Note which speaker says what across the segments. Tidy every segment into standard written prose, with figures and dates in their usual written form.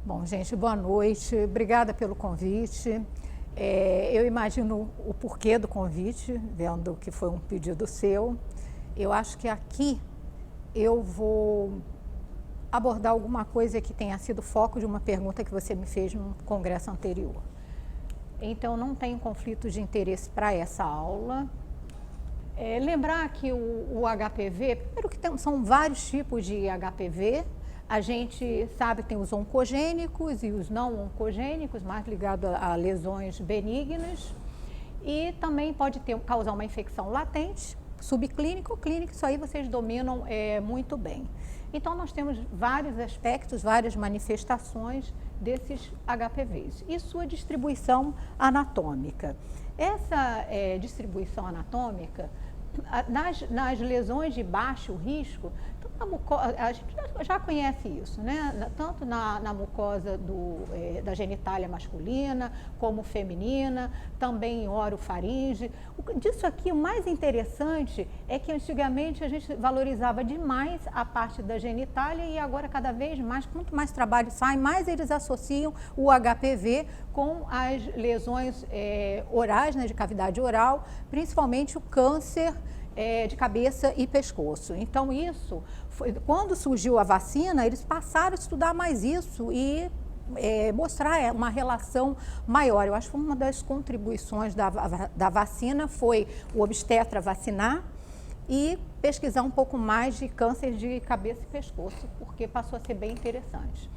Speaker 1: Bom, gente, boa noite. Obrigada pelo convite. Eu imagino o porquê do convite, vendo que foi um pedido seu. Eu acho que aqui eu vou abordar alguma coisa que tenha sido foco de uma pergunta que você me fez no congresso anterior. Então, não tenho conflito de interesse para essa aula. Lembrar que o HPV, primeiro que são vários tipos de HPV. A gente sabe que tem os oncogênicos e os não oncogênicos, mais ligados a lesões benignas. E também pode causar uma infecção latente, subclínica ou clínica, isso aí vocês dominam muito bem. Então, nós temos vários aspectos, várias manifestações desses HPVs e sua distribuição anatômica. Essa distribuição anatômica, nas lesões de baixo risco, a gente já conhece isso, né? Tanto na mucosa da genitália masculina, como feminina, também em orofaringe. Disso aqui, o mais interessante é que antigamente a gente valorizava demais a parte da genitália e agora cada vez mais, quanto mais trabalho sai, mais eles associam o HPV com as lesões orais, né, de cavidade oral, principalmente o câncer de cabeça e pescoço. Então, isso, quando surgiu a vacina, eles passaram a estudar mais isso e mostrar uma relação maior. Eu acho que uma das contribuições da vacina foi o obstetra vacinar e pesquisar um pouco mais de câncer de cabeça e pescoço, porque passou a ser bem interessante.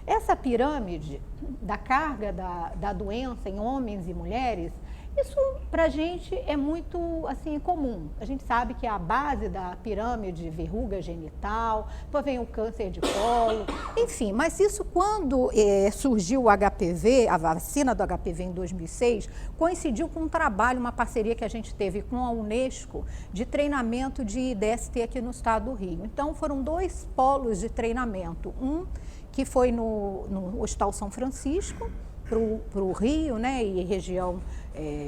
Speaker 1: Essa pirâmide da carga da doença em homens e mulheres, isso para a gente é muito assim comum. A gente sabe que a base da pirâmide, verruga genital, depois vem o câncer de colo, enfim. Mas isso quando surgiu o HPV, a vacina do HPV em 2006, coincidiu com um trabalho, uma parceria que a gente teve com a Unesco de treinamento de DST aqui no estado do Rio. Então foram 2 polos de treinamento, um que foi no Hospital São Francisco, para o Rio, né, e região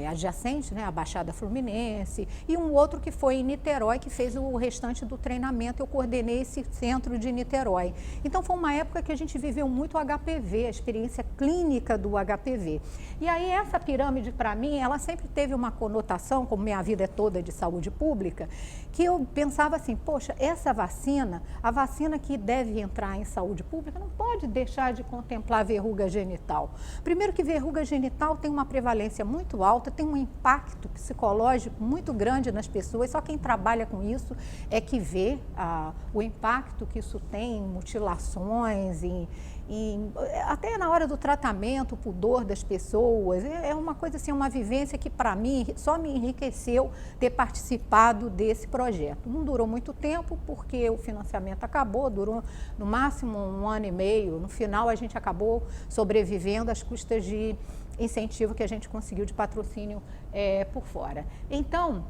Speaker 1: adjacente, né, a Baixada Fluminense, e um outro que foi em Niterói, que fez o restante do treinamento. Eu coordenei esse centro de Niterói. Então, foi uma época que a gente viveu muito o HPV, a experiência clínica do HPV. E aí, essa pirâmide, para mim, ela sempre teve uma conotação, como minha vida é toda de saúde pública, que eu pensava assim, poxa, essa vacina, a vacina que deve entrar em saúde pública, não pode deixar de contemplar a verruga genital. Primeiro que verruga genital tem uma prevalência muito alta, tem um impacto psicológico muito grande nas pessoas, só quem trabalha com isso é que vê o impacto que isso tem em mutilações, até na hora do tratamento, o pudor das pessoas. É uma coisa assim, uma vivência que para mim só me enriqueceu ter participado desse projeto. Não durou muito tempo porque o financiamento acabou, durou no máximo 1 ano e meio, no final a gente acabou sobrevivendo às custas de incentivo que a gente conseguiu de patrocínio por fora. Então,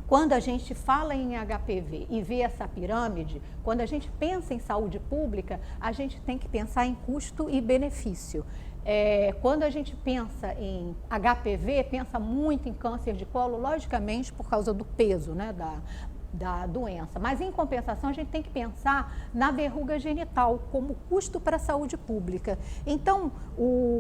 Speaker 1: quando a gente fala em HPV e vê essa pirâmide, quando a gente pensa em saúde pública, a gente tem que pensar em custo e benefício. Quando a gente pensa em HPV, pensa muito em câncer de colo, logicamente por causa do peso, né, da doença. Mas, em compensação, a gente tem que pensar na verruga genital como custo para a saúde pública. Então,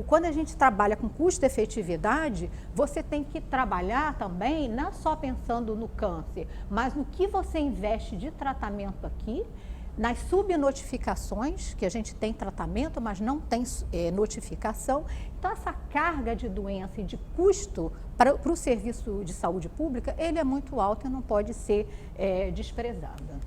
Speaker 1: quando a gente trabalha com custo-efetividade, você tem que trabalhar também, não só pensando no câncer, mas no que você investe de tratamento aqui, nas subnotificações, que a gente tem tratamento, mas não tem notificação. Então, essa carga de doença e de custo para o serviço de saúde pública, ele é muito alto e não pode ser desprezada.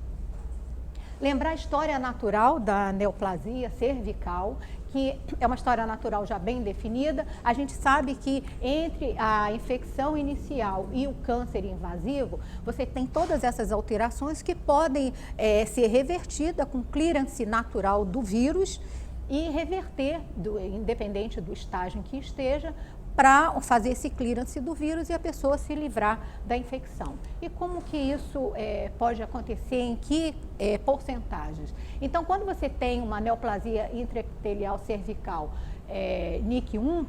Speaker 1: Lembrar a história natural da neoplasia cervical, que é uma história natural já bem definida. A gente sabe que entre a infecção inicial e o câncer invasivo, você tem todas essas alterações que podem ser revertidas com clearance natural do vírus e reverter, independente do estágio em que esteja, para fazer esse clearance do vírus e a pessoa se livrar da infecção. E como que isso pode acontecer, em que porcentagens? Então, quando você tem uma neoplasia intraepitelial cervical NIC1,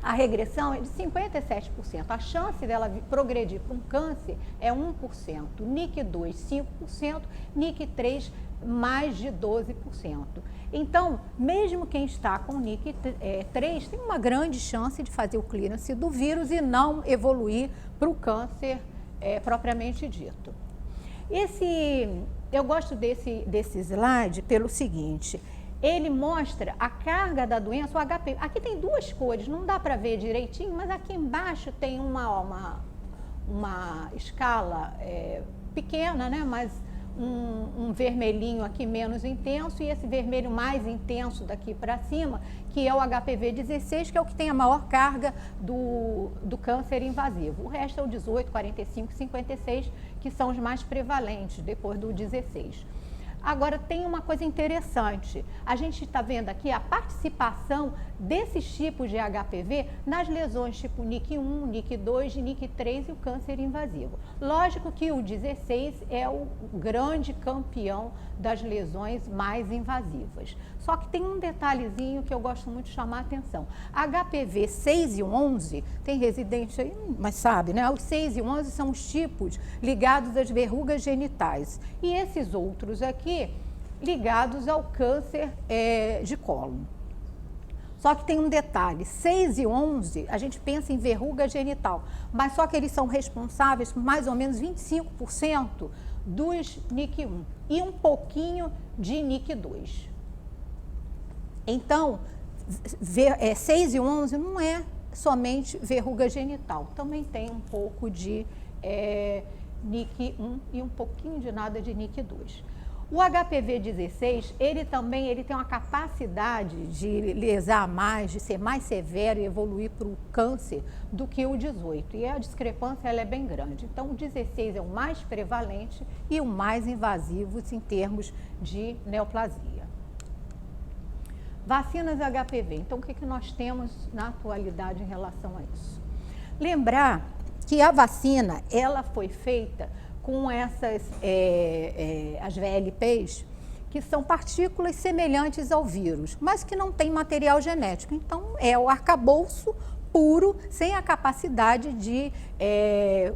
Speaker 1: a regressão é de 57%. A chance dela progredir para um câncer é 1%, NIC2 5%, NIC3 mais de 12%. Então, mesmo quem está com NIC3 tem uma grande chance de fazer o clearance do vírus e não evoluir para o câncer propriamente dito. Eu gosto desse slide pelo seguinte: ele mostra a carga da doença, o HPV. Aqui tem duas cores, não dá para ver direitinho, mas aqui embaixo tem uma escala pequena, né? Mas um vermelhinho aqui menos intenso e esse vermelho mais intenso daqui para cima, que é o HPV 16, que é o que tem a maior carga do câncer invasivo. O resto é o 18, 45 e 56, que são os mais prevalentes depois do 16. Agora, tem uma coisa interessante, a gente está vendo aqui a participação desses tipos de HPV nas lesões tipo NIC1, NIC2, NIC3 e o câncer invasivo. Lógico que o 16 é o grande campeão das lesões mais invasivas. Só que tem um detalhezinho que eu gosto muito de chamar a atenção. HPV 6 e 11, tem residente aí, mas sabe, né? Os 6 e 11 são os tipos ligados às verrugas genitais. E esses outros aqui, ligados ao câncer de cólon. Só que tem um detalhe, 6 e 11, a gente pensa em verruga genital, mas só que eles são responsáveis por mais ou menos 25% dos NIC1 e um pouquinho de NIC2. Então, 6 e 11 não é somente verruga genital, também tem um pouco de NIC1 e um pouquinho de nada de NIC2. O HPV 16, ele tem uma capacidade de lesar mais, de ser mais severo e evoluir para o câncer do que o 18. E a discrepância ela é bem grande. Então, o 16 é o mais prevalente e o mais invasivo em termos de neoplasia. Vacinas HPV. Então, o que nós temos na atualidade em relação a isso? Lembrar que a vacina, ela foi feita com essas, as VLPs, que são partículas semelhantes ao vírus, mas que não tem material genético. Então, é o arcabouço puro, sem a capacidade de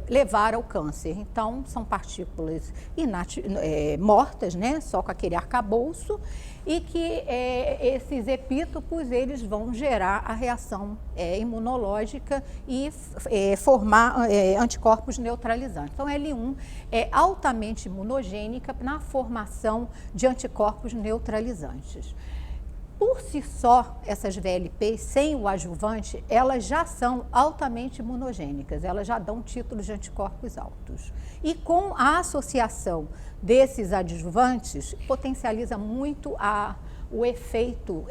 Speaker 1: levar ao câncer. Então, são partículas mortas, né, só com aquele arcabouço, e que esses epítopos eles vão gerar a reação imunológica e formar anticorpos neutralizantes. Então, L1 é altamente imunogênica na formação de anticorpos neutralizantes. Por si só, essas VLPs, sem o adjuvante, elas já são altamente imunogênicas, elas já dão títulos de anticorpos altos. E com a associação desses adjuvantes, potencializa muito o efeito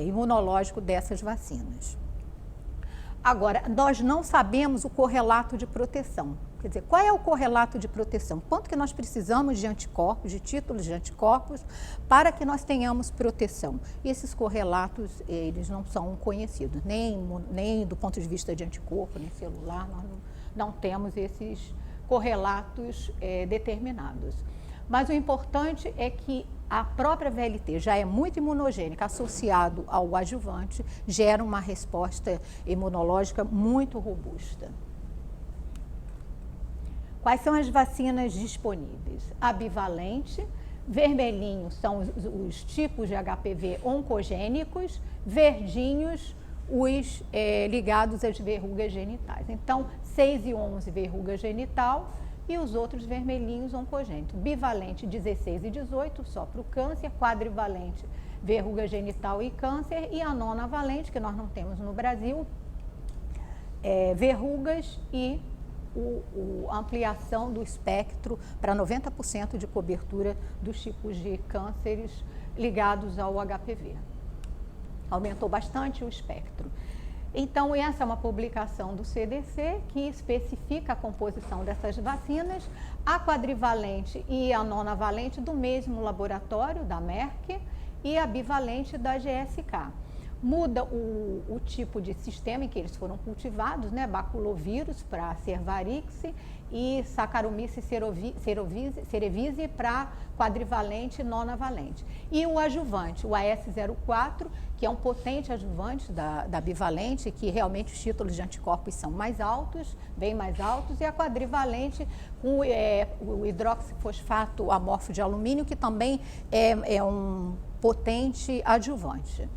Speaker 1: imunológico dessas vacinas. Agora, nós não sabemos o correlato de proteção. Quer dizer, qual é o correlato de proteção? Quanto que nós precisamos de anticorpos, de títulos de anticorpos, para que nós tenhamos proteção? E esses correlatos, eles não são conhecidos, nem do ponto de vista de anticorpo, nem celular, nós não temos esses correlatos determinados. Mas o importante é que a própria VLT já é muito imunogênica, associado ao adjuvante, gera uma resposta imunológica muito robusta. Quais são as vacinas disponíveis? A bivalente, vermelhinho são os tipos de HPV oncogênicos, verdinhos os ligados às verrugas genitais. Então, 6 e 11 verruga genital e os outros vermelhinhos oncogênicos. Bivalente 16 e 18 só para o câncer, quadrivalente verruga genital e câncer e a nonavalente, que nós não temos no Brasil, verrugas e a ampliação do espectro para 90% de cobertura dos tipos de cânceres ligados ao HPV. Aumentou bastante o espectro. Então, essa é uma publicação do CDC que especifica a composição dessas vacinas, a quadrivalente e a nonavalente do mesmo laboratório, da Merck, e a bivalente da GSK. Muda o tipo de sistema em que eles foram cultivados, né? Baculovírus para Cervarix e Saccharomyces cerevisiae para quadrivalente e nonavalente. E o adjuvante, o AS04, que é um potente adjuvante da bivalente, que realmente os títulos de anticorpos são mais altos, bem mais altos, e a quadrivalente com o hidroxifosfato amorfo de alumínio, que também é um potente adjuvante.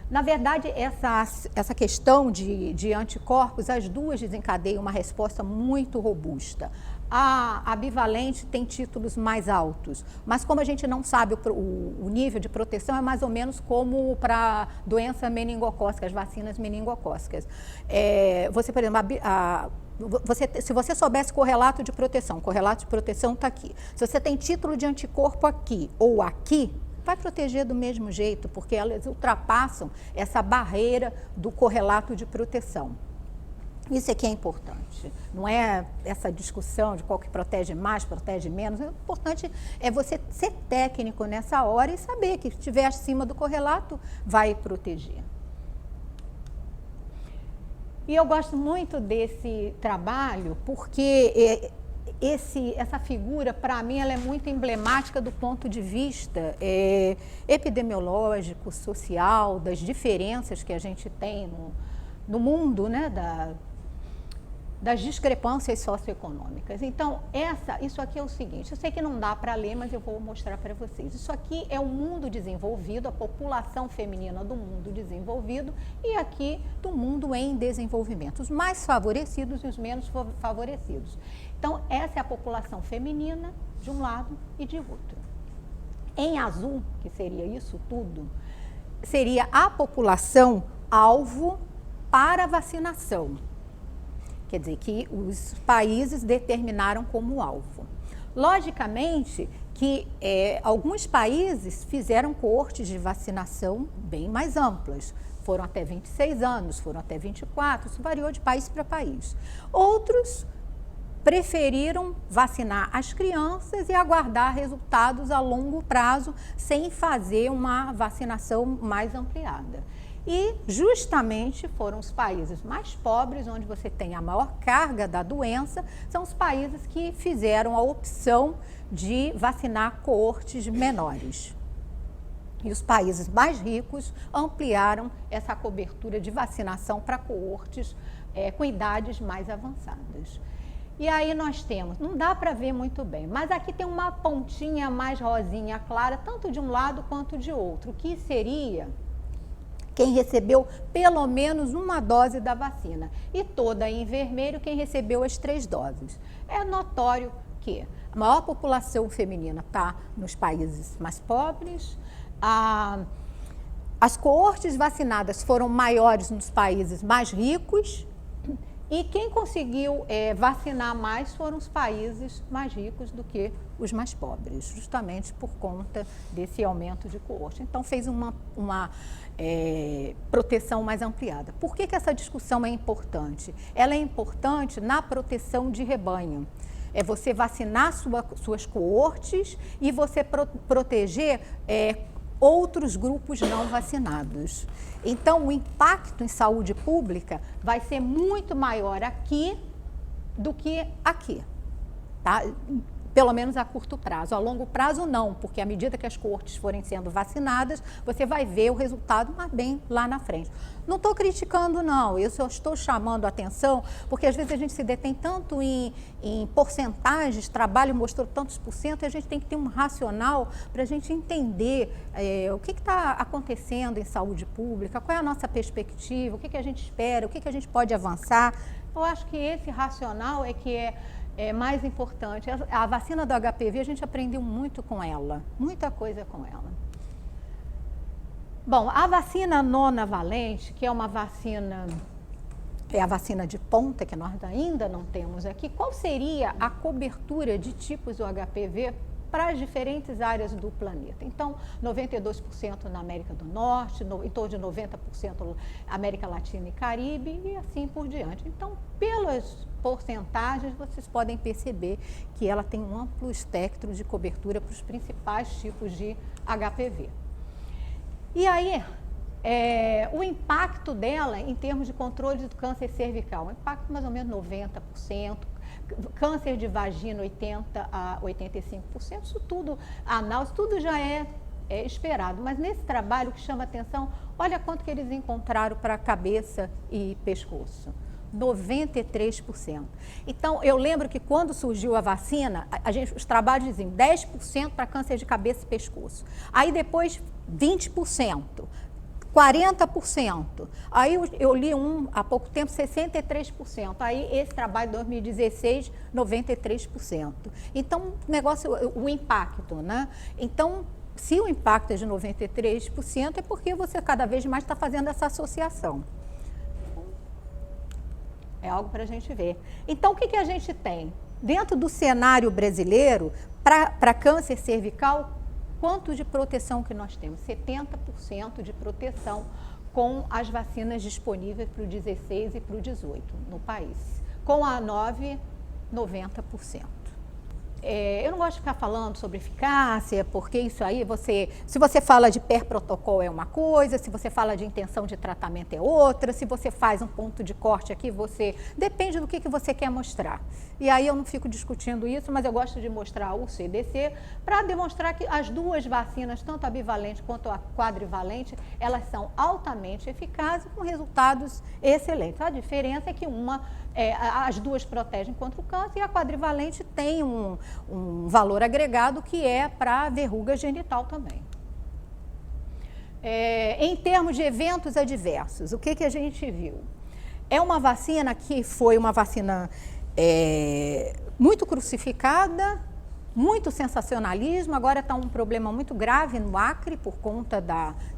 Speaker 1: Na verdade, essa questão de anticorpos, as duas desencadeiam uma resposta muito robusta. A bivalente tem títulos mais altos, mas como a gente não sabe o nível de proteção, é mais ou menos como para doença meningocócica, as vacinas meningocócicas. Você, por exemplo, se você soubesse correlato de proteção, o correlato de proteção está aqui. Se você tem título de anticorpo aqui ou aqui, vai proteger do mesmo jeito, porque elas ultrapassam essa barreira do correlato de proteção. Isso aqui é importante, não é essa discussão de qual que protege mais, protege menos. O importante é você ser técnico nessa hora e saber que se estiver acima do correlato, vai proteger. E eu gosto muito desse trabalho porque essa figura, para mim, ela é muito emblemática do ponto de vista epidemiológico, social, das diferenças que a gente tem no mundo, né, das discrepâncias socioeconômicas. Então, isso aqui é o seguinte, eu sei que não dá para ler, mas eu vou mostrar para vocês. Isso aqui é o mundo desenvolvido, a população feminina do mundo desenvolvido e aqui do mundo em desenvolvimento, os mais favorecidos e os menos favorecidos. Então, essa é a população feminina de um lado e de outro. Em azul, que seria isso tudo, seria a população alvo para vacinação. Quer dizer, que os países determinaram como alvo. Logicamente que alguns países fizeram coortes de vacinação bem mais amplas. Foram até 26 anos, foram até 24, isso variou de país para país. Outros preferiram vacinar as crianças e aguardar resultados a longo prazo, sem fazer uma vacinação mais ampliada. E justamente foram os países mais pobres, onde você tem a maior carga da doença, são os países que fizeram a opção de vacinar coortes menores. E os países mais ricos ampliaram essa cobertura de vacinação para coortes com idades mais avançadas. E aí nós temos, não dá para ver muito bem, mas aqui tem uma pontinha mais rosinha clara, tanto de um lado quanto de outro, que seria quem recebeu pelo menos uma dose da vacina. E toda em vermelho, quem recebeu as 3 doses. É notório que a maior população feminina está nos países mais pobres, as coortes vacinadas foram maiores nos países mais ricos, e quem conseguiu vacinar mais foram os países mais ricos do que os mais pobres, justamente por conta desse aumento de coorte. Então, fez uma proteção mais ampliada. Por que essa discussão é importante? Ela é importante na proteção de rebanho. É você vacinar suas coortes e você proteger outros grupos não vacinados. Então, o impacto em saúde pública vai ser muito maior aqui do que aqui, tá? Pelo menos a curto prazo. A longo prazo, não, porque à medida que as coortes forem sendo vacinadas, você vai ver o resultado, mas bem lá na frente. Não estou criticando, não, eu só estou chamando a atenção, porque às vezes a gente se detém tanto em porcentagens, trabalho mostrou tantos por cento, e a gente tem que ter um racional para a gente entender o que está acontecendo em saúde pública, qual é a nossa perspectiva, o que a gente espera, o que a gente pode avançar. Eu acho que esse racional é que é mais importante. A vacina do HPV, a gente aprendeu muito com ela, muita coisa com ela. Bom, a vacina nonavalente, que é uma vacina, é a vacina de ponta, que nós ainda não temos aqui, qual seria a cobertura de tipos do HPV para as diferentes áreas do planeta. Então, 92% na América do Norte, em torno de 90% América Latina e Caribe e assim por diante. Então, pelas porcentagens, vocês podem perceber que ela tem um amplo espectro de cobertura para os principais tipos de HPV. E aí, o impacto dela em termos de controle do câncer cervical, um impacto mais ou menos 90%, câncer de vagina 80% a 85%, isso tudo, anal, isso tudo já é esperado. Mas nesse trabalho, o que chama atenção, olha quanto que eles encontraram para cabeça e pescoço. 93%. Então, eu lembro que quando surgiu a vacina, os trabalhos diziam 10% para câncer de cabeça e pescoço. Aí depois 20%. 40%. Aí eu li há pouco tempo, 63%. Aí esse trabalho de 2016, 93%. Então, o impacto, né? Então, se o impacto é de 93%, é porque você cada vez mais está fazendo essa associação. É algo para a gente ver. Então, o que a gente tem? Dentro do cenário brasileiro, para câncer cervical, quanto de proteção que nós temos? 70% de proteção com as vacinas disponíveis para o 16 e para o 18 no país. Com a 9, 90%. Eu não gosto de ficar falando sobre eficácia, porque isso aí, se você fala de protocolo é uma coisa, se você fala de intenção de tratamento é outra, se você faz um ponto de corte aqui, depende do que você quer mostrar. E aí eu não fico discutindo isso, mas eu gosto de mostrar o CDC para demonstrar que as duas vacinas, tanto a bivalente quanto a quadrivalente, elas são altamente eficazes com resultados excelentes. A diferença é que as duas protegem contra o câncer e a quadrivalente tem um valor agregado que é para verruga genital também. Em termos de eventos adversos, o que a gente viu? É uma vacina que foi uma vacina muito crucificada, muito sensacionalismo, agora está um problema muito grave no Acre por conta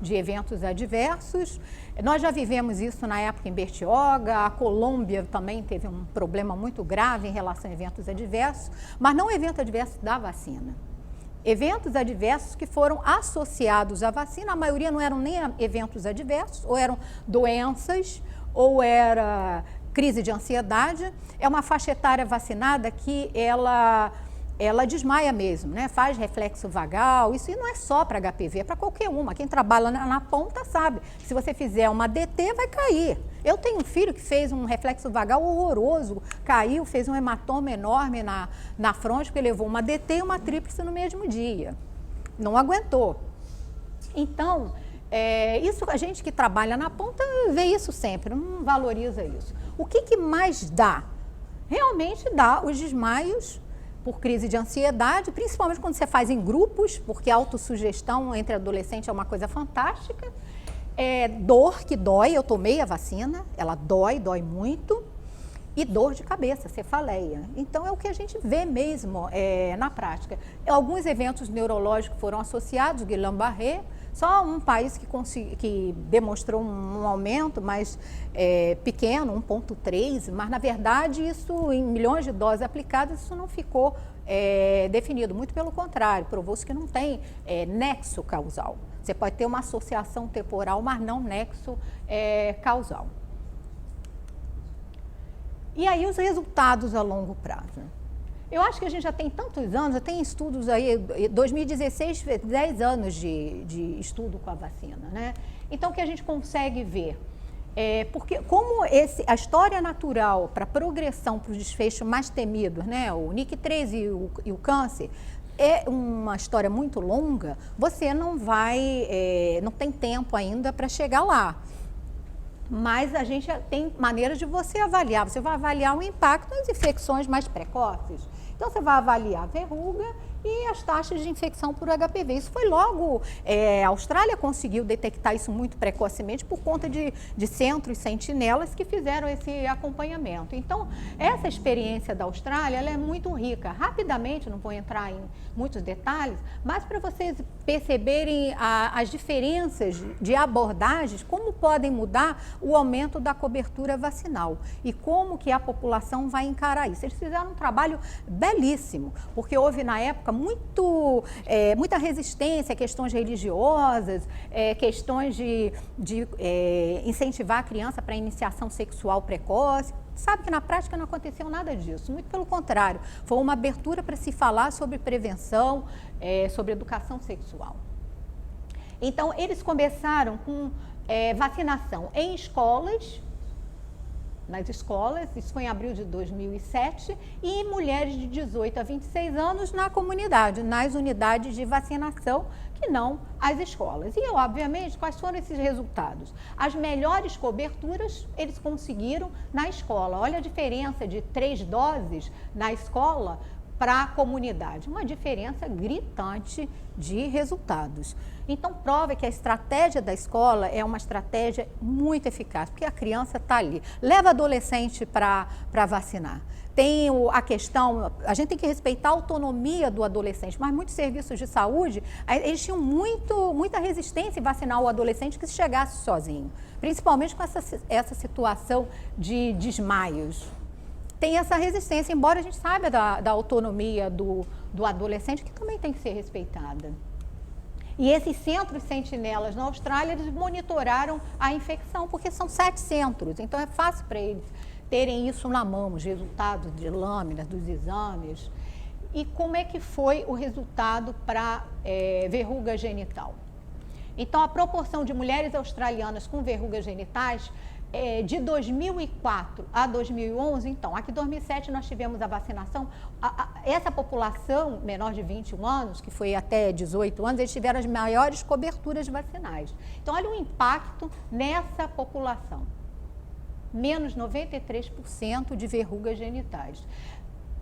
Speaker 1: de eventos adversos. Nós já vivemos isso na época em Bertioga, a Colômbia também teve um problema muito grave em relação a eventos adversos, mas não evento adverso da vacina. Eventos adversos que foram associados à vacina, a maioria não eram nem eventos adversos, ou eram doenças, ou era crise de ansiedade. É uma faixa etária vacinada que ela desmaia mesmo, né? Faz reflexo vagal, isso não é só para HPV, é para qualquer uma. Quem trabalha na ponta sabe, se você fizer uma DT vai cair. Eu tenho um filho que fez um reflexo vagal horroroso, caiu, fez um hematoma enorme na fronte, porque levou uma DT e uma tríplice no mesmo dia. Não aguentou. Então, isso a gente que trabalha na ponta vê isso sempre, não valoriza isso. O que mais dá? Realmente dá os desmaios por crise de ansiedade, principalmente quando você faz em grupos, porque a autossugestão entre adolescentes é uma coisa fantástica. Dor que dói, eu tomei a vacina, ela dói muito, e dor de cabeça, cefaleia. Então, é o que a gente vê mesmo na prática. Alguns eventos neurológicos foram associados, Guillain-Barré, só um país que demonstrou um aumento mais pequeno, 1,3, mas na verdade isso, em milhões de doses aplicadas, isso não ficou definido, muito pelo contrário, provou-se que não tem nexo causal. Você pode ter uma associação temporal, mas não nexo causal. E aí os resultados a longo prazo. Eu acho que a gente já tem tantos anos, já tem estudos aí, 2016, 10 anos de estudo com a vacina, né? Então, o que a gente consegue ver? Porque como a história natural para progressão, para os desfechos mais temidos, né? O NIC3 e o câncer, é uma história muito longa, você não tem tempo ainda para chegar lá. Mas a gente tem maneiras de você avaliar. Você vai avaliar o impacto nas infecções mais precoces. Então, você vai avaliar a verruga e as taxas de infecção por HPV. Isso foi logo, a Austrália conseguiu detectar isso muito precocemente por conta de centros sentinelas que fizeram esse acompanhamento. Então, essa experiência da Austrália, ela é muito rica. Rapidamente, não vou entrar em muitos detalhes, mas para vocês perceberem as diferenças de abordagens, como podem mudar o aumento da cobertura vacinal e como que a população vai encarar isso. Eles fizeram um trabalho belíssimo, porque houve na época muita resistência a questões religiosas, questões de incentivar a criança para a iniciação sexual precoce. Sabe que na prática não aconteceu nada disso, muito pelo contrário, foi uma abertura para se falar sobre prevenção, sobre educação sexual. Então, eles começaram com vacinação em escolas, nas escolas, isso foi em abril de 2007, e mulheres de 18 a 26 anos na comunidade, nas unidades de vacinação, que não as escolas. E, obviamente, quais foram esses resultados? As melhores coberturas eles conseguiram na escola. Olha a diferença de 3 doses na escola para a comunidade, uma diferença gritante de resultados. Então, prova que a estratégia da escola é uma estratégia muito eficaz, porque a criança está ali. Leva adolescente para vacinar. Tem a questão, a gente tem que respeitar a autonomia do adolescente, mas muitos serviços de saúde, eles tinham muita resistência em vacinar o adolescente que chegasse sozinho, principalmente com essa situação de desmaios. Tem essa resistência, embora a gente saiba da autonomia do adolescente, que também tem que ser respeitada. E esses centros sentinelas na Austrália, eles monitoraram a infecção, porque são 7 centros, então é fácil para eles terem isso na mão, os resultados de lâminas, dos exames. E como é que foi o resultado para verruga genital? Então, a proporção de mulheres australianas com verrugas genitais, de 2004 a 2011, então, aqui em 2007 nós tivemos a vacinação, essa população menor de 21 anos, que foi até 18 anos, eles tiveram as maiores coberturas vacinais. Então, olha o impacto nessa população. Menos 93% de verrugas genitais.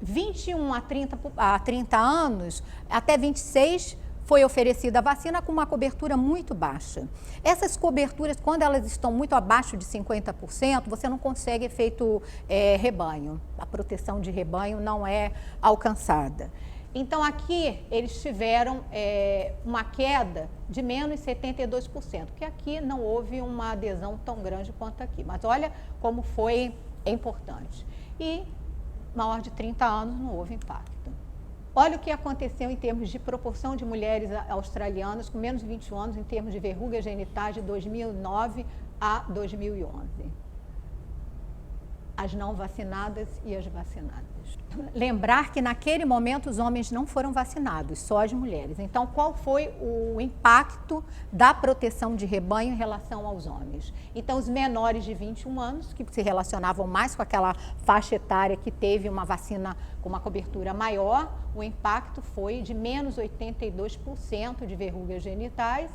Speaker 1: 21 a 30 anos, até 26 foi oferecida a vacina com uma cobertura muito baixa. Essas coberturas, quando elas estão muito abaixo de 50%, você não consegue efeito rebanho. A proteção de rebanho não é alcançada. Então, aqui eles tiveram uma queda de menos 72%, porque aqui não houve uma adesão tão grande quanto aqui. Mas olha como foi importante. E maior de 30 anos não houve impacto. Olha o que aconteceu em termos de proporção de mulheres australianas com menos de 21 anos em termos de verrugas genitais de 2009 a 2011. As não vacinadas e as vacinadas. Lembrar que naquele momento os homens não foram vacinados, só as mulheres. Então, qual foi o impacto da proteção de rebanho em relação aos homens? Então, os menores de 21 anos, que se relacionavam mais com aquela faixa etária que teve uma vacina com uma cobertura maior, o impacto foi de menos 82% de verrugas genitais.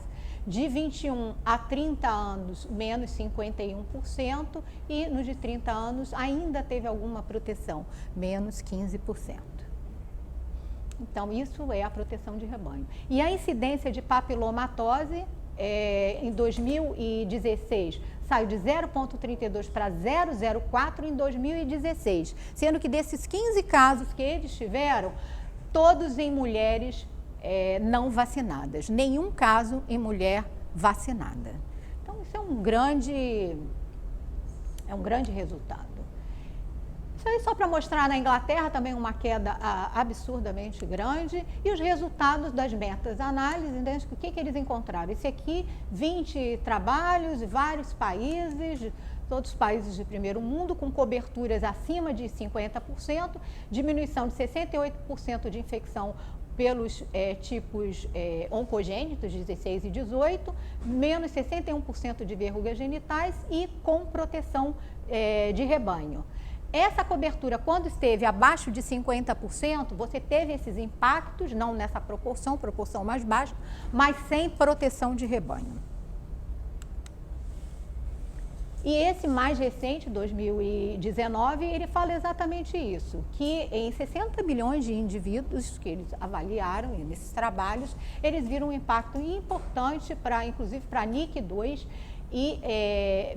Speaker 1: De 21 a 30 anos, menos 51%, e nos de 30 anos ainda teve alguma proteção, menos 15%. Então, isso é a proteção de rebanho. E a incidência de papilomatose, em 2016, saiu de 0,32 para 0,04 em 2016, sendo que desses 15 casos que eles tiveram, todos em mulheres não vacinadas, nenhum caso em mulher vacinada. Então, isso é um grande resultado. Isso aí só para mostrar na Inglaterra também uma queda absurdamente grande e os resultados das meta-análises, o que eles encontraram? Esse aqui, 20 trabalhos, vários países, todos os países de primeiro mundo, com coberturas acima de 50%, diminuição de 68% de infecção pelos tipos oncogênitos, 16 e 18, menos 61% de verrugas genitais e com proteção de rebanho. Essa cobertura, quando esteve abaixo de 50%, você teve esses impactos, não nessa proporção mais baixa, mas sem proteção de rebanho. E esse mais recente, 2019, ele fala exatamente isso, que em 60 milhões de indivíduos que eles avaliaram nesses trabalhos, eles viram um impacto importante, inclusive para NIC2 e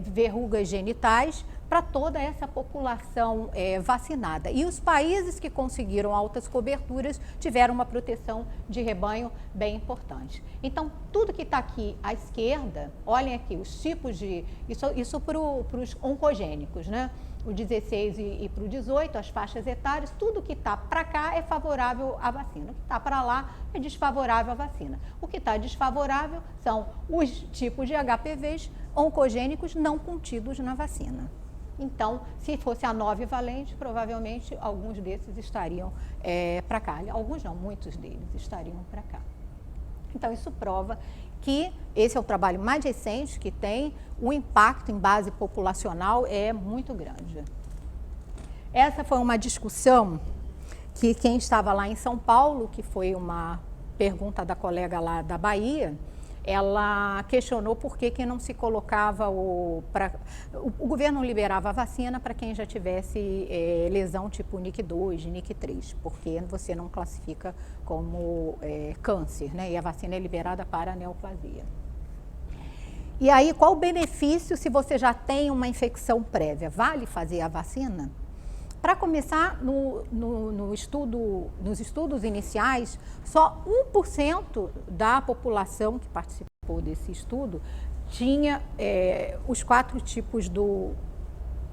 Speaker 1: verrugas genitais, para toda essa população vacinada. E os países que conseguiram altas coberturas tiveram uma proteção de rebanho bem importante. Então, tudo que está aqui à esquerda, olhem aqui, os tipos de... Isso para os oncogênicos, né? o 16 e para o 18, as faixas etárias, tudo que está para cá é favorável à vacina. O que está para lá é desfavorável à vacina. O que está desfavorável são os tipos de HPVs oncogênicos não contidos na vacina. Então, se fosse a 9 valente, provavelmente alguns desses estariam para cá. Alguns não, muitos deles estariam para cá. Então, isso prova que esse é o trabalho mais recente que tem, o impacto em base populacional é muito grande. Essa foi uma discussão que quem estava lá em São Paulo, que foi uma pergunta da colega lá da Bahia, ela questionou por que não se colocava o governo liberava a vacina para quem já tivesse lesão tipo NIC2, NIC3, porque você não classifica como câncer, né? E a vacina é liberada para a neoplasia. E aí, qual o benefício se você já tem uma infecção prévia? Vale fazer a vacina? Para começar, nos estudos iniciais, só 1% da população que participou desse estudo tinha os 4 tipos do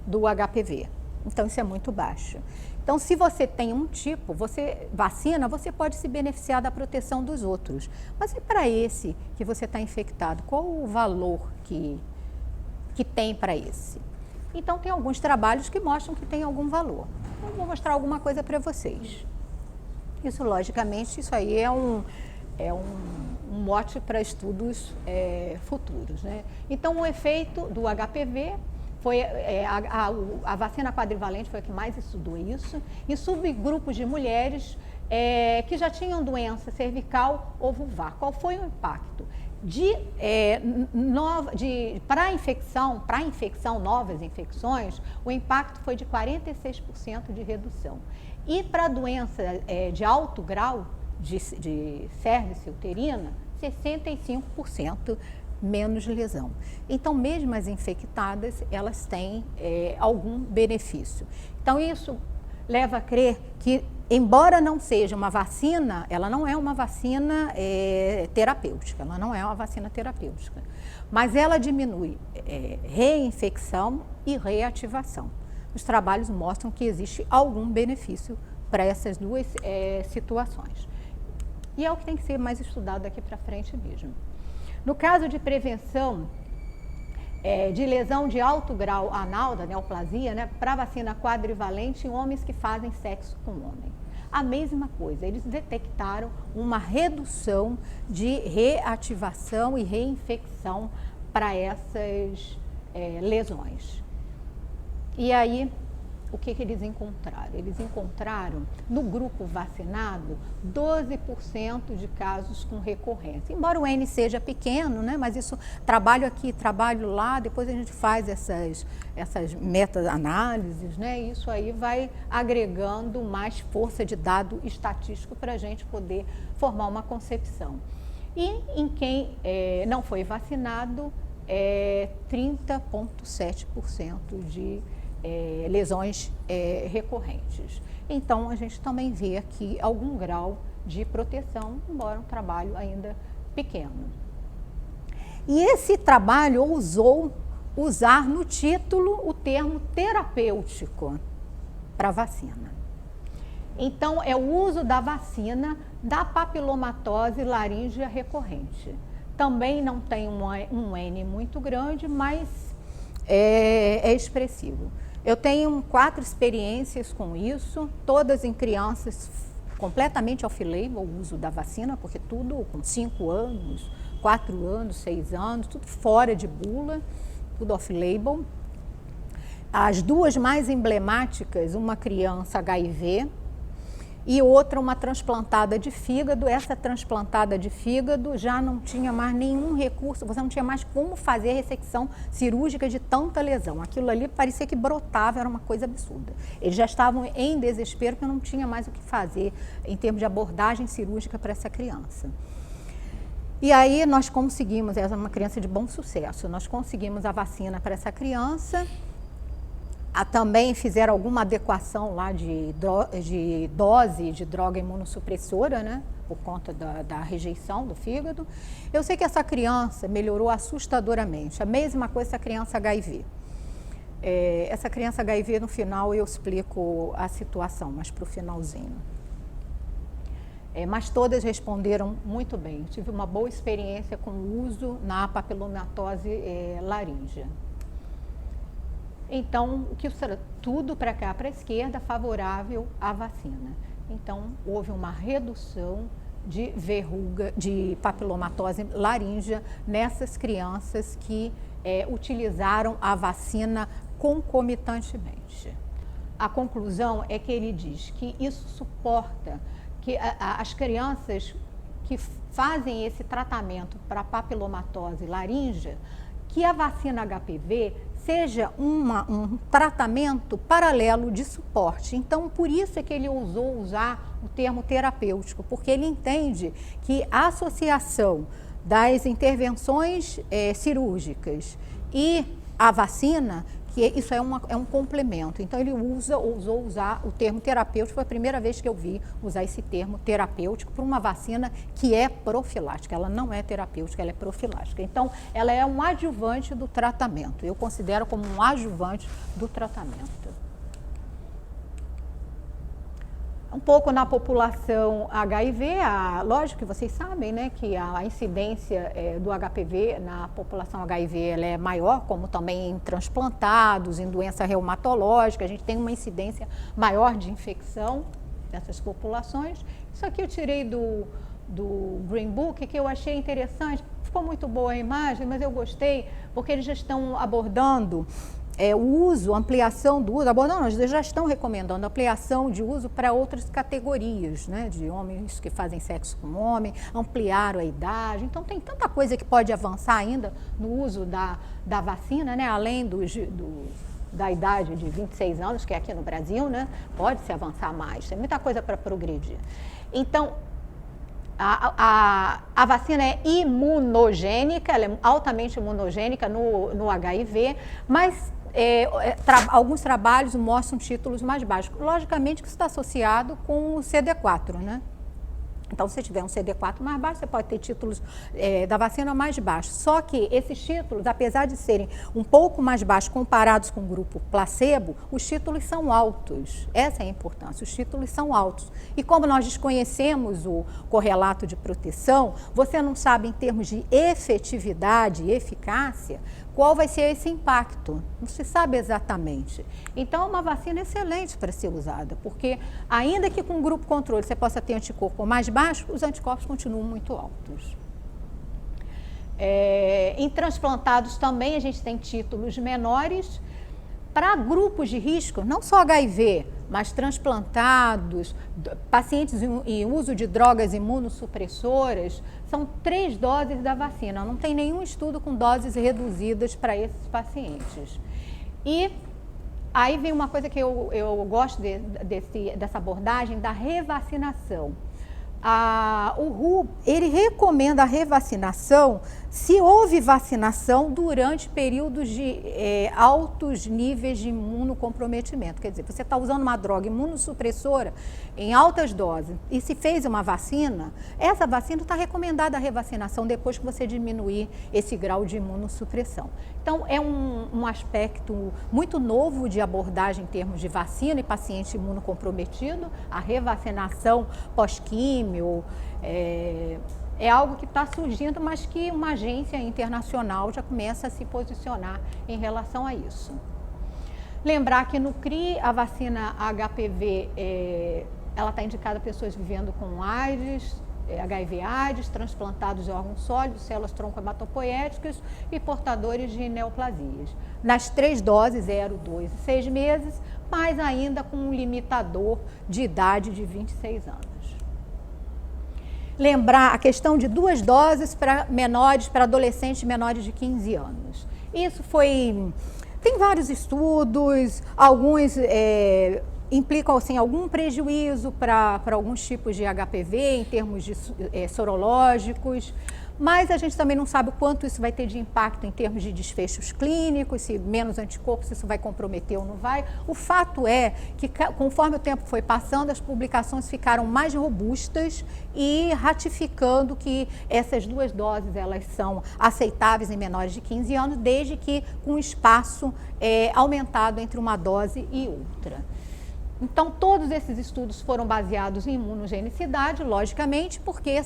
Speaker 1: HPV. Então, isso é muito baixo. Então, se você tem um tipo, você vacina, você pode se beneficiar da proteção dos outros. Mas e para esse que você está infectado, qual o valor que tem para esse? Então, tem alguns trabalhos que mostram que tem algum valor. Então, vou mostrar alguma coisa para vocês. Isso, logicamente, isso aí é um mote para estudos futuros, né? Então, o efeito do HPV foi a vacina quadrivalente foi a que mais estudou isso, em subgrupos de mulheres que já tinham doença cervical ou vulvar. Qual foi o impacto? Para infecção, novas infecções, o impacto foi de 46% de redução. E para doença de alto grau de cérvix uterina, 65% menos lesão. Então, mesmo as infectadas, elas têm algum benefício. Então, isso leva a crer que, embora não seja uma vacina, ela não é uma vacina terapêutica, ela não é uma vacina terapêutica, mas ela diminui reinfecção e reativação. Os trabalhos mostram que existe algum benefício para essas duas situações. E é o que tem que ser mais estudado daqui para frente mesmo. No caso de prevenção de lesão de alto grau anal, da neoplasia, né, para vacina quadrivalente em homens que fazem sexo com homem. A mesma coisa, eles detectaram uma redução de reativação e reinfecção para essas lesões. E aí, o que eles encontraram? Eles encontraram, no grupo vacinado, 12% de casos com recorrência. Embora o N seja pequeno, né, mas isso, trabalho aqui, trabalho lá, depois a gente faz essas meta-análises, né, e isso aí vai agregando mais força de dado estatístico para a gente poder formar uma concepção. E em quem não foi vacinado, 30,7% de lesões recorrentes. Então, a gente também vê aqui algum grau de proteção, embora um trabalho ainda pequeno. E esse trabalho ousou usar no título o termo terapêutico para vacina. Então, é o uso da vacina da papilomatose laríngea recorrente. Também não tem um N muito grande, mas é expressivo. Eu tenho 4 experiências com isso, todas em crianças completamente off-label, o uso da vacina, porque tudo com 5 anos, 4 anos, 6 anos, tudo fora de bula, tudo off-label. As 2 mais emblemáticas, uma criança HIV e outra uma transplantada de fígado. Essa transplantada de fígado já não tinha mais nenhum recurso, você não tinha mais como fazer ressecção cirúrgica de tanta lesão. Aquilo ali parecia que brotava, era uma coisa absurda. Eles já estavam em desespero porque não tinha mais o que fazer em termos de abordagem cirúrgica para essa criança. E aí nós conseguimos, essa é uma criança de bom sucesso, nós conseguimos a vacina para essa criança. Também fizeram alguma adequação lá de dose de droga imunossupressora, né, por conta da rejeição do fígado. Eu sei que essa criança melhorou assustadoramente, a mesma coisa essa criança HIV. Essa criança HIV, no final, eu explico a situação, mas para o finalzinho. Mas todas responderam muito bem. Tive uma boa experiência com o uso na papilomatose laríngea. Então, o que tudo para cá, para a esquerda, favorável à vacina. Então, houve uma redução de verruga, de papilomatose laríngea nessas crianças que utilizaram a vacina concomitantemente. A conclusão é que ele diz que isso suporta que as crianças que fazem esse tratamento para papilomatose laríngea, que a vacina HPV seja um tratamento paralelo de suporte. Então, por isso é que ele ousou usar o termo terapêutico, porque ele entende que a associação das intervenções cirúrgicas e a vacina, que isso é um complemento. Então, ele ousou usar o termo terapêutico. Foi a primeira vez que eu vi usar esse termo terapêutico para uma vacina que é profilática. Ela não é terapêutica, ela é profilática. Então, ela é um adjuvante do tratamento. Eu considero como um adjuvante do tratamento. Um pouco na população HIV, lógico que vocês sabem, né, que a incidência do HPV na população HIV ela é maior, como também em transplantados, em doença reumatológica, a gente tem uma incidência maior de infecção nessas populações. Isso aqui eu tirei do Green Book, que eu achei interessante, ficou muito boa a imagem, mas eu gostei, porque eles já estão abordando o uso, ampliação do uso, eles já estão recomendando ampliação de uso para outras categorias, né, de homens que fazem sexo com homem, ampliaram a idade. Então, tem tanta coisa que pode avançar ainda no uso da vacina, né, além da idade de 26 anos, que é aqui no Brasil, né, pode-se avançar mais, tem muita coisa para progredir. Então, a vacina é imunogênica, ela é altamente imunogênica no HIV, mas alguns trabalhos mostram títulos mais baixos. Logicamente que isso está associado com o CD4, né? Então, se tiver um CD4 mais baixo, você pode ter títulos da vacina mais baixos. Só que esses títulos, apesar de serem um pouco mais baixos comparados com o grupo placebo, os títulos são altos. Essa é a importância, os títulos são altos. E como nós desconhecemos o correlato de proteção, você não sabe em termos de efetividade e eficácia qual vai ser esse impacto. Não se sabe exatamente. Então, é uma vacina excelente para ser usada, porque ainda que com grupo controle você possa ter anticorpo mais baixo, os anticorpos continuam muito altos. Em transplantados também a gente tem títulos menores. Para grupos de risco, não só HIV, mas transplantados, pacientes em uso de drogas imunossupressoras, são 3 doses da vacina. Não tem nenhum estudo com doses reduzidas para esses pacientes. E aí vem uma coisa que eu gosto dessa abordagem da revacinação. O WHO, ele recomenda a revacinação se houve vacinação durante períodos de altos níveis de imunocomprometimento. Quer dizer, você está usando uma droga imunossupressora em altas doses e se fez uma vacina, essa vacina está recomendada a revacinação depois que você diminuir esse grau de imunossupressão. Então, é um aspecto muito novo de abordagem em termos de vacina e paciente imunocomprometido, a revacinação pós-químio, é algo que está surgindo, mas que uma agência internacional já começa a se posicionar em relação a isso. Lembrar que no CRI, a vacina HPV, ela está indicada a pessoas vivendo com AIDS, HIV/AIDS, transplantados de órgãos sólidos, células tronco-hematopoéticas e portadores de neoplasias. Nas 3 doses, 0, 2 e 6 meses, mas ainda com um limitador de idade de 26 anos. Lembrar a questão de 2 doses para adolescentes menores de 15 anos. Isso tem vários estudos, alguns implicam assim, algum prejuízo para alguns tipos de HPV em termos de sorológicos, mas a gente também não sabe o quanto isso vai ter de impacto em termos de desfechos clínicos, se menos anticorpos isso vai comprometer ou não vai. O fato é que, conforme o tempo foi passando, as publicações ficaram mais robustas e ratificando que essas duas doses elas são aceitáveis em menores de 15 anos, desde que com espaço aumentado entre uma dose e outra. Então, todos esses estudos foram baseados em imunogenicidade, logicamente, porque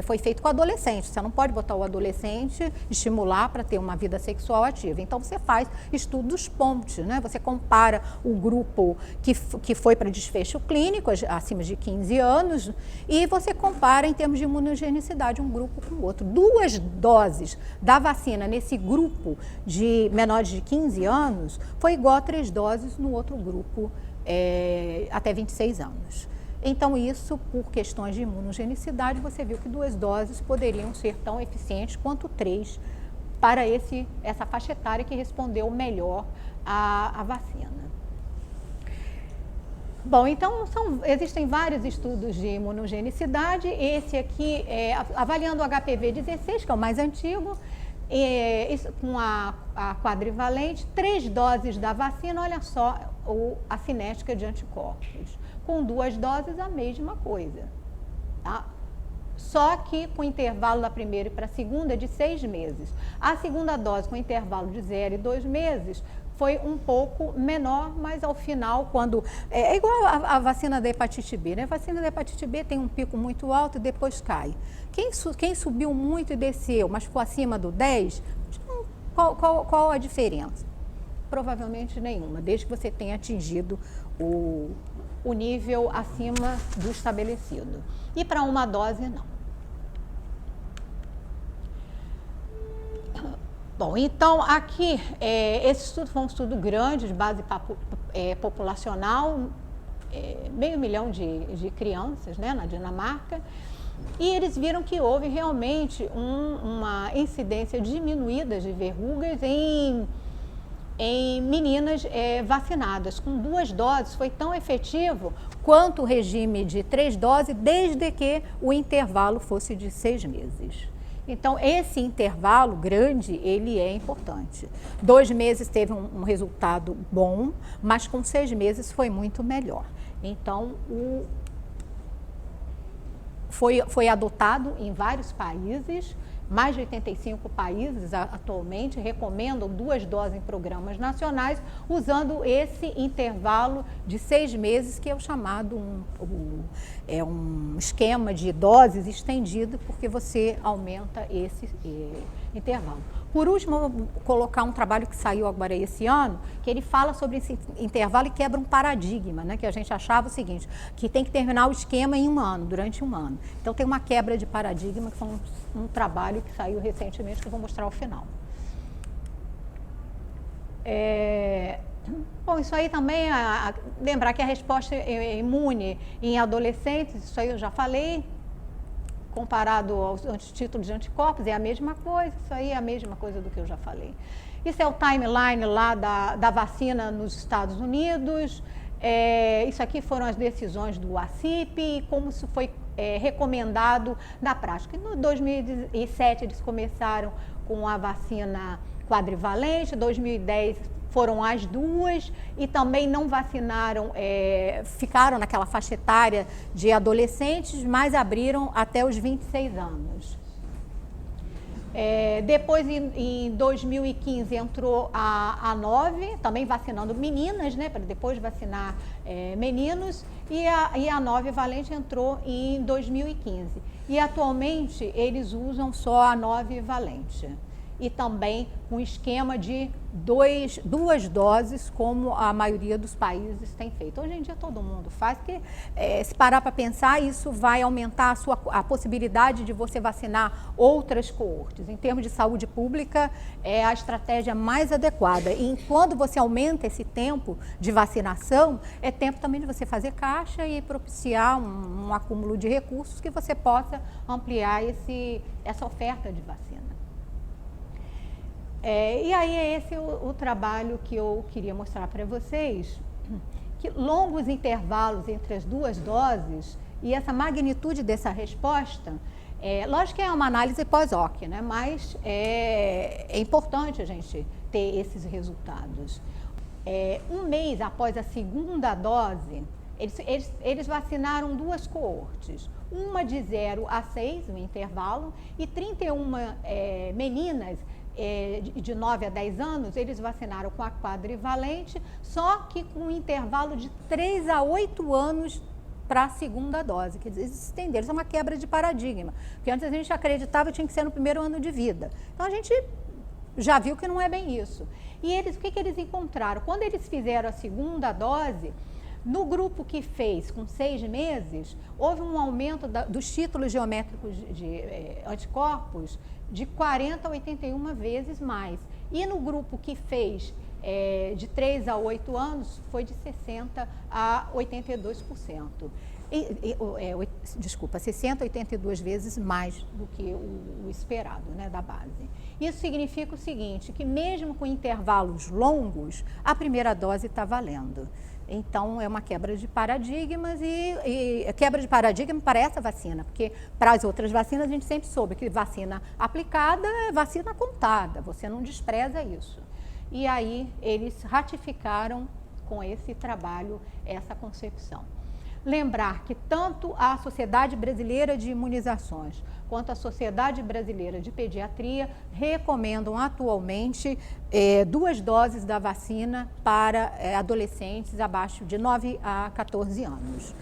Speaker 1: foi feito com adolescentes. Você não pode botar o adolescente, estimular para ter uma vida sexual ativa. Então, você faz estudos ponte, né? Você compara o grupo que foi para desfecho clínico, acima de 15 anos, e você compara em termos de imunogenicidade um grupo com o outro. 2 doses da vacina nesse grupo de menores de 15 anos foi igual a 3 doses no outro grupo até 26 anos. Então, isso, por questões de imunogenicidade, você viu que 2 doses poderiam ser tão eficientes quanto 3 para essa faixa etária que respondeu melhor à vacina. Bom, então, existem vários estudos de imunogenicidade. Esse aqui é avaliando o HPV-16, que é o mais antigo, com a quadrivalente, 3 doses da vacina, olha só a cinética de anticorpos. Com 2 doses, a mesma coisa. Tá? Só que com intervalo da primeira e para a segunda de 6 meses. A segunda dose, com intervalo de 0 e 2 meses, foi um pouco menor, mas ao final, quando... É igual a vacina da hepatite B, né? A vacina da hepatite B tem um pico muito alto e depois cai. Quem subiu muito e desceu, mas ficou acima do 10, qual a diferença? Provavelmente nenhuma, desde que você tenha atingido o nível acima do estabelecido. E para uma dose, não. Bom, então aqui, esse estudo foi um estudo grande, de base populacional, meio milhão de crianças, né, na Dinamarca, e eles viram que houve realmente uma incidência diminuída de verrugas em meninas vacinadas. Com 2 doses foi tão efetivo quanto o regime de 3 doses, desde que o intervalo fosse de 6 meses. Então, esse intervalo grande, ele é importante. 2 meses teve um resultado bom, mas com 6 meses foi muito melhor. Então, foi adotado em vários países, mais de 85 países atualmente recomendam 2 doses em programas nacionais, usando esse intervalo de 6 meses, que é o chamado um esquema de doses estendido, porque você aumenta esse intervalo. Por último, eu vou colocar um trabalho que saiu agora esse ano, que ele fala sobre esse intervalo e quebra um paradigma, né? Que a gente achava o seguinte, que tem que terminar o esquema em 1 ano, durante 1 ano. Então, tem uma quebra de paradigma, que foi um trabalho que saiu recentemente, que eu vou mostrar ao final. Bom, isso aí também, lembrar que a resposta imune em adolescentes, isso aí eu já falei, comparado aos títulos de anticorpos, é a mesma coisa, isso aí é a mesma coisa do que eu já falei. Isso é o timeline lá da vacina nos Estados Unidos, isso aqui foram as decisões do ACIP e como isso foi recomendado na prática. No 2007 eles começaram com a vacina quadrivalente, 2010 foram as 2 e também não vacinaram, ficaram naquela faixa etária de adolescentes, mas abriram até os 26 anos. Depois, em 2015, entrou a 9, também vacinando meninas, né, para depois vacinar meninos, e a 9 valente entrou em 2015. E atualmente eles usam só a 9 valente. E também um esquema de 2 doses, como a maioria dos países tem feito. Hoje em dia todo mundo faz, porque se parar para pensar, isso vai aumentar a possibilidade de você vacinar outras coortes. Em termos de saúde pública, é a estratégia mais adequada. E quando você aumenta esse tempo de vacinação, é tempo também de você fazer caixa e propiciar um acúmulo de recursos que você possa ampliar essa oferta de vacina. E aí é esse o trabalho que eu queria mostrar para vocês, que longos intervalos entre as 2 doses, E essa magnitude dessa resposta, lógico que é uma análise pós-hoc, né? Mas é importante a gente ter esses resultados. Um mês após a segunda dose, eles vacinaram 2 coortes, uma de 0 a 6, no intervalo, e 31 meninas de 9 a 10 anos, eles vacinaram com a quadrivalente, só que com um intervalo de 3 a 8 anos para a segunda dose. Quer dizer, eles estenderam, isso é uma quebra de paradigma, porque antes a gente acreditava que tinha que ser no primeiro ano de vida. Então a gente já viu que não é bem isso. E eles, o que eles encontraram? Quando eles fizeram a segunda dose, no grupo que fez com 6 meses, houve um aumento dos títulos geométricos de anticorpos de 40 a 81 vezes mais. E no grupo que fez de 3 a 8 anos, foi de 60 a 82%. Desculpa, 60 a 82 vezes mais do que o esperado, né, da base. Isso significa o seguinte, que mesmo com intervalos longos, a primeira dose está valendo. Então, é uma quebra de paradigmas e quebra de paradigma para essa vacina, porque para as outras vacinas a gente sempre soube que vacina aplicada é vacina contada, você não despreza isso. E aí, eles ratificaram com esse trabalho essa concepção. Lembrar que tanto a Sociedade Brasileira de Imunizações quanto a Sociedade Brasileira de Pediatria recomendam atualmente 2 doses da vacina para adolescentes abaixo de 9 a 14 anos.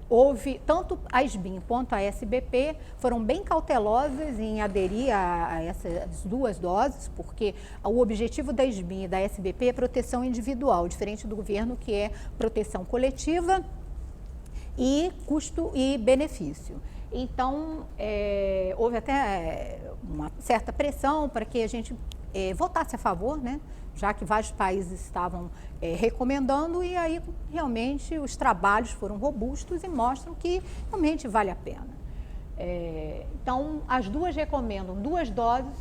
Speaker 1: Houve, tanto a SBIM quanto a SBP foram bem cautelosas em aderir a essas 2 doses, porque o objetivo da SBIM e da SBP é proteção individual, diferente do governo, que é proteção coletiva e custo e benefício. Então, houve até uma certa pressão para que a gente votasse a favor, né? Já que vários países estavam recomendando, e aí realmente os trabalhos foram robustos e mostram que realmente vale a pena. Então, as 2 recomendam 2 doses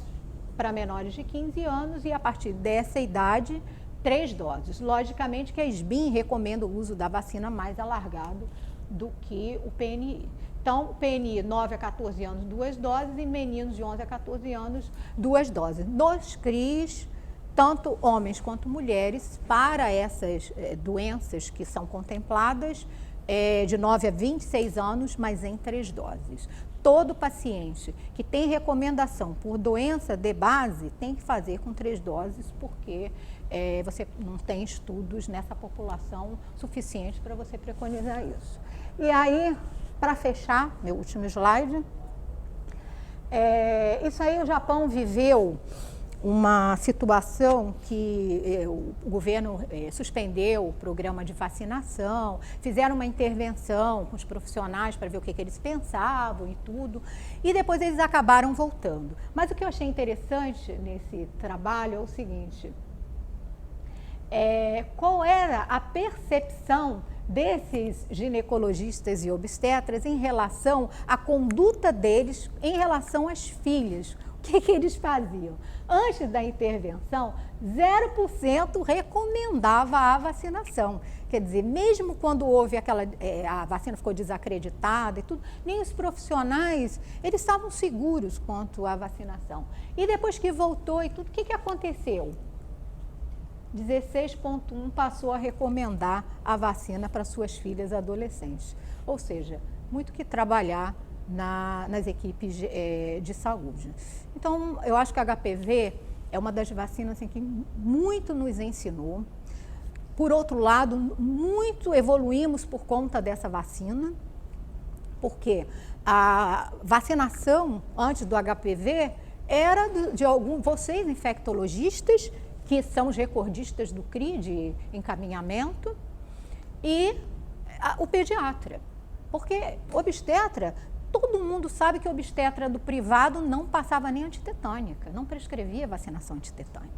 Speaker 1: para menores de 15 anos e a partir dessa idade, 3 doses. Logicamente que a SBIM recomenda o uso da vacina mais alargado do que o PNI. Então, o PNI 9 a 14 anos, 2 doses, e meninos de 11 a 14 anos, 2 doses. Nos CRIs, tanto homens quanto mulheres, para essas doenças que são contempladas, de 9 a 26 anos, mas em 3 doses. Todo paciente que tem recomendação por doença de base tem que fazer com 3 doses, porque você não tem estudos nessa população suficientes para você preconizar isso. E aí, para fechar, meu último slide, isso aí o Japão viveu uma situação que o governo suspendeu o programa de vacinação, fizeram uma intervenção com os profissionais para ver o que eles pensavam e tudo, e depois eles acabaram voltando. Mas o que eu achei interessante nesse trabalho é o seguinte, qual era a percepção desses ginecologistas e obstetras em relação à conduta deles em relação às filhas. O que eles faziam? Antes da intervenção, 0% recomendava a vacinação. Quer dizer, mesmo quando houve a vacina ficou desacreditada e tudo, nem os profissionais, eles estavam seguros quanto à vacinação. E depois que voltou e tudo, o que aconteceu? 16,1% passou a recomendar a vacina para suas filhas adolescentes. Ou seja, muito que trabalhar nas equipes de saúde. Então, eu acho que a HPV é uma das vacinas assim, que muito nos ensinou. Por outro lado, muito evoluímos por conta dessa vacina, porque a vacinação antes do HPV era de vocês infectologistas, que são os recordistas do CRI de encaminhamento, e o pediatra. Porque obstetra, todo mundo sabe que obstetra do privado não passava nem antitetânica, não prescrevia vacinação antitetânica.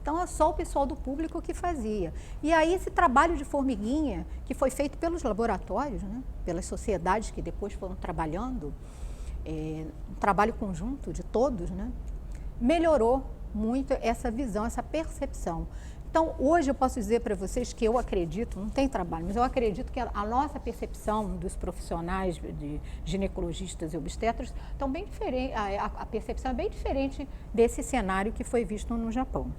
Speaker 1: Então, é só o pessoal do público que fazia. E aí, esse trabalho de formiguinha, que foi feito pelos laboratórios, né, pelas sociedades que depois foram trabalhando, um trabalho conjunto de todos, né, melhorou muito essa visão, essa percepção. Então, hoje eu posso dizer para vocês que eu acredito, não tem trabalho, mas eu acredito que a nossa percepção dos profissionais de ginecologistas e obstetras estão bem diferente, a percepção é bem diferente desse cenário que foi visto no Japão.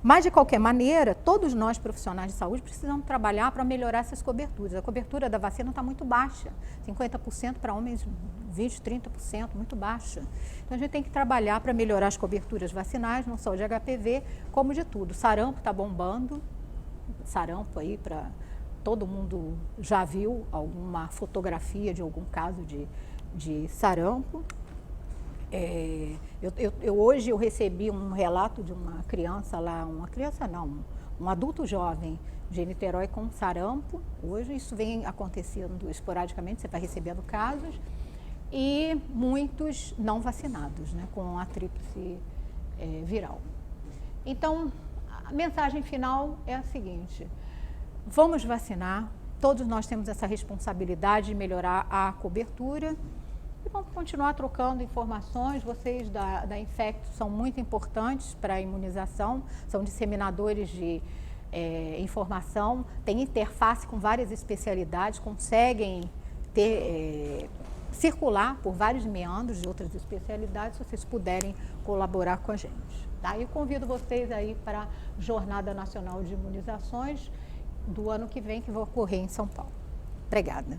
Speaker 1: Mas, de qualquer maneira, todos nós profissionais de saúde precisamos trabalhar para melhorar essas coberturas. A cobertura da vacina está muito baixa, 50% para homens, 20%, 30%, muito baixa. Então, a gente tem que trabalhar para melhorar as coberturas vacinais, não só de HPV, como de tudo. Sarampo está bombando, sarampo aí para todo mundo já viu alguma fotografia de algum caso de sarampo. Hoje eu recebi um relato de uma criança lá, um adulto jovem de Niterói com sarampo. Hoje isso vem acontecendo esporadicamente, você vai recebendo casos, e muitos não vacinados, né, com a tríplice viral. Então, a mensagem final é a seguinte: vamos vacinar, todos nós temos essa responsabilidade de melhorar a cobertura. E vamos continuar trocando informações. Vocês da Infecto são muito importantes para a imunização, são disseminadores de informação, têm interface com várias especialidades, conseguem circular por vários meandros de outras especialidades, se vocês puderem colaborar com a gente. Tá? Eu convido vocês aí para a Jornada Nacional de Imunizações do ano que vem, que vai ocorrer em São Paulo. Obrigada.